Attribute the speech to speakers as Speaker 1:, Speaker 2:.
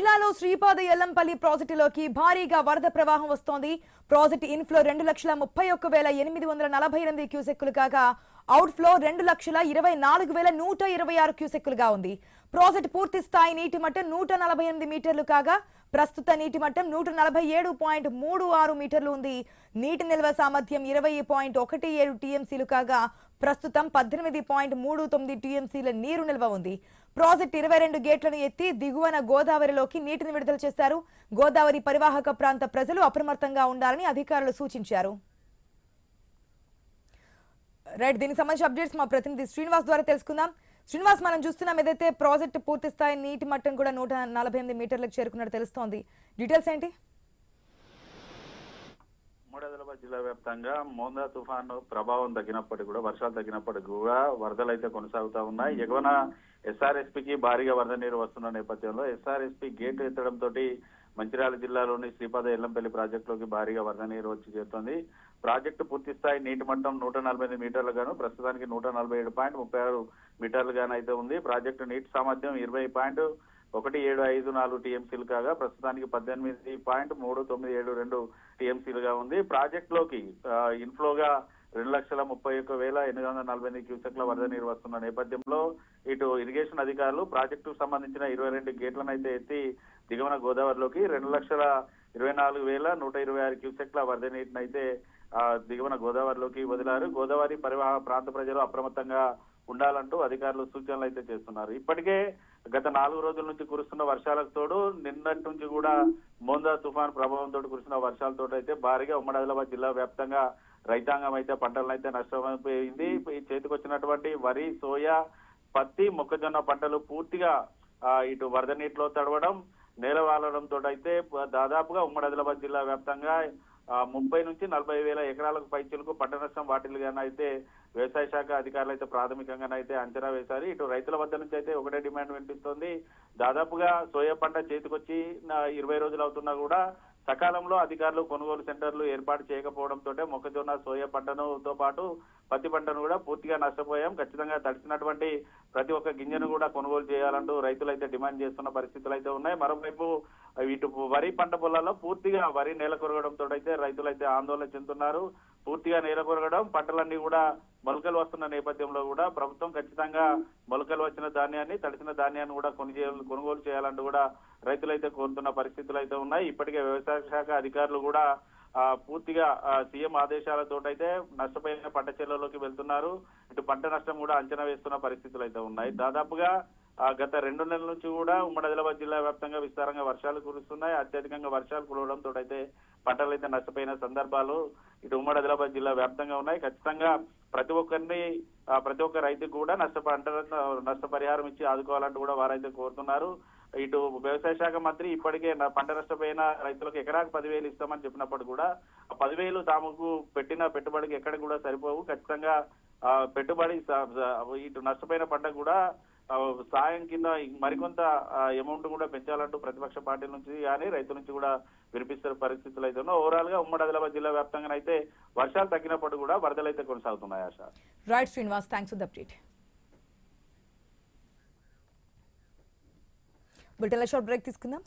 Speaker 1: జిల్లాలో శ్రీపాద ఎల్లంపల్లి ప్రాజెక్టులోకి భారీగా వరద ప్రవాహం వస్తోంది. ప్రాజెక్టు ఇన్ఫ్లో 2,31,848 క్యూసెక్కులు కాగా అవుట్ ఫ్లో 2,24,126 క్యూసెక్కులుగా ఉంది. ప్రాజెక్టు పూర్తి స్థాయి నీటి మట్టం 148 మీటర్లు కాగా ప్రస్తుత నీటి మట్టం 147.36 మీటర్లు ఉంది. నీటి నిల్వ సామర్థ్యం 20.17 టీఎంసీలు కాగా ప్రస్తుతం 18.39 టీఎంసీల నీరు నిల్వ ఉంది. ప్రాజెక్టు 22 గేట్లను ఎత్తి దిగువన గోదావరిలోకి నీటిని విడుదల చేశారు. గోదావరి పరివాహక ప్రాంత ప్రజలు అప్రమత్తంగా ఉండాలని అధికారులు సూచించారు. రైట్, దీనికి సంబంధించి అప్డేట్స్ మా ప్రతినిధి శ్రీనివాస్ ద్వారా తెలుసుకుందాం. శ్రీనివాస్, మనం చూస్తున్నాం ఏదైతే ప్రాజెక్టు పూర్తి స్థాయి నీటి మట్టం కూడా 148 మీటర్లకు చేరుకున్నట్టు తెలుస్తోంది. డీటెయిల్స్ ఏంటి?
Speaker 2: ఆదిలాబాద్ జిల్లా వ్యాప్తంగా మోందా తుఫాను ప్రభావం తగ్గినప్పటికీ కూడా వర్షాలు తగ్గినప్పటికీ కూడా వరదలు అయితే కొనసాగుతా ఉన్నాయి. ఎగువన ఎస్ఆర్ఎస్పీకి భారీగా వరద నీరు వస్తున్న నేపథ్యంలో ఎస్ఆర్ఎస్పీ గేటు ఎత్తడంతో మంచిర్యాల జిల్లాలోని శ్రీపాద ఎల్లంపల్లి ప్రాజెక్టులోకి భారీగా వరద నీరు వచ్చి చేరుతోంది. ప్రాజెక్టు పూర్తి స్థాయి నీటి మట్టం 148 మీటర్లుగాను ప్రస్తుతానికి 147.36 మీటర్లుగాను అయితే ఉంది. ప్రాజెక్టు నీటి సామర్థ్యం 20.1754 టీఎంసీలు కాగా ప్రస్తుతానికి 18.3972 టీఎంసీలుగా ఉంది. ప్రాజెక్టులోకి ఇన్ఫ్లోగా 2,31,848 క్యూసెక్ల వరద నీరు వస్తున్న నేపథ్యంలో ఇటు ఇరిగేషన్ అధికారులు ప్రాజెక్టుకు సంబంధించిన 22 గేట్లను అయితే ఎత్తి దిగువన గోదావరిలోకి 2,24,126 క్యూసెక్ల వరద నీటిని అయితే దిగువన గోదావరిలోకి వదిలారు. గోదావరి పరివాహక ప్రాంత ప్రజలు అప్రమత్తంగా ఉండాలంటూ అధికారులు సూచనలు అయితే చేస్తున్నారు. ఇప్పటికే గత 4 రోజుల నుంచి కురుస్తున్న వర్షాలకు తోడు నిన్నటి నుంచి కూడా మోందా తుఫాన్ ప్రభావంతో కురుస్తున్న వర్షాలతో అయితే భారీగా ఉమ్మడి ఆదిలాబాద్ జిల్లా వ్యాప్తంగా రైతాంగం అయితే పంటలను అయితే నష్టమైపోయింది. చేతికొచ్చినటువంటి వరి, సోయా, పత్తి, మొక్కజొన్న పంటలు పూర్తిగా ఇటు వరద నీటిలో తడవడం, నేల వాలడంతో అయితే దాదాపుగా ఉమ్మడి ఆదిలాబాద్ జిల్లా వ్యాప్తంగా 30 నుంచి 40 వేల ఎకరాలకు పైచిలకు పంట నష్టం వాటిల్గానైతే వ్యవసాయ శాఖ అధికారులు అయితే ప్రాథమికంగానైతే అంచనా వేశారు. ఇటు రైతుల వద్ద నుంచి అయితే ఒకటే డిమాండ్ వినిపిస్తోంది. దాదాపుగా సోయా పంట చేతికొచ్చి 20 రోజులు అవుతున్నా కూడా సకాలంలో అధికారులు కొనుగోలు సెంటర్లు ఏర్పాటు చేయకపోవడంతో మొక్కజొన్న, సోయా పంటతో పాటు పత్తి పంటను కూడా పూర్తిగా నష్టపోయాం. ఖచ్చితంగా తడిసినటువంటి ప్రతి ఒక్క గింజను కూడా కొనుగోలు చేయాలంటూ రైతులు అయితే డిమాండ్ చేస్తున్న పరిస్థితులు అయితే ఉన్నాయి. మరోవైపు ఇటు వరి పంట పొలాల్లో పూర్తిగా వరి నేల కొరగడంతో అయితే రైతులు అయితే ఆందోళన చెందుతున్నారు. పూర్తిగా నేల కొరగడం, పంటలన్నీ కూడా మొలకలు వస్తున్న నేపథ్యంలో కూడా ప్రభుత్వం ఖచ్చితంగా మొలకలు వచ్చిన ధాన్యాన్ని, తడిసిన ధాన్యాన్ని కూడా కొనుగోలు చేయాలంటూ కూడా రైతులైతే కోరుతున్న పరిస్థితులు అయితే ఉన్నాయి. ఇప్పటికే వ్యవసాయ శాఖ అధికారులు కూడా పూర్తిగా సీఎం ఆదేశాలతో అయితే నష్టపోయిన పంట చేలలోకి వెళ్తున్నారు. ఇటు పంట నష్టం కూడా అంచనా వేస్తున్న పరిస్థితులు అయితే ఉన్నాయి. దాదాపుగా గత 2 నెలల నుంచి కూడా ఉమ్మడి ఆదిలాబాద్ జిల్లా వ్యాప్తంగా విస్తారంగా వర్షాలు కురుస్తున్నాయి. అత్యధికంగా వర్షాలు కురవడంతో అయితే పంటలు అయితే నష్టపోయిన సందర్భాలు ఇటు ఉమ్మడి ఆదిలాబాద్ జిల్లా వ్యాప్తంగా ఉన్నాయి. ఖచ్చితంగా ప్రతి ఒక్క రైతుకు కూడా నష్టపరిహారం ఇచ్చి ఆదుకోవాలంటూ కూడా వారైతే కోరుతున్నారు. ఇటు వ్యవసాయ శాఖ మంత్రి ఇప్పటికే పంట నష్టపోయిన రైతులకు ఎకరాకు 10,000 ఇస్తామని చెప్పినప్పుడు కూడా ఆ 10,000 తాముకు పెట్టిన పెట్టుబడికి ఎక్కడికి కూడా సరిపోవు. ఖచ్చితంగా పెట్టుబడి ఇటు నష్టపోయిన పంట కూడా సాయం కింద మరికొంత అమౌంట్ కూడా పెంచాలంటూ ప్రతిపక్ష పార్టీల నుంచి కానీ రైతుల నుంచి కూడా వినిపిస్తున్న పరిస్థితులు అయితే ఉన్నాయి. ఓవరాల్ గా ఉమ్మడి ఆదిలాబాద్ జిల్లా వ్యాప్తంగా అయితే వర్షాలు తగ్గినప్పుడు కూడా వరదలు అయితే కొనసాగుతున్నాయి. Asha.
Speaker 1: Right Srinivas, thanks for the update. బులెటిన్లో షార్ట్ బ్రేక్ తీసుకుందాం.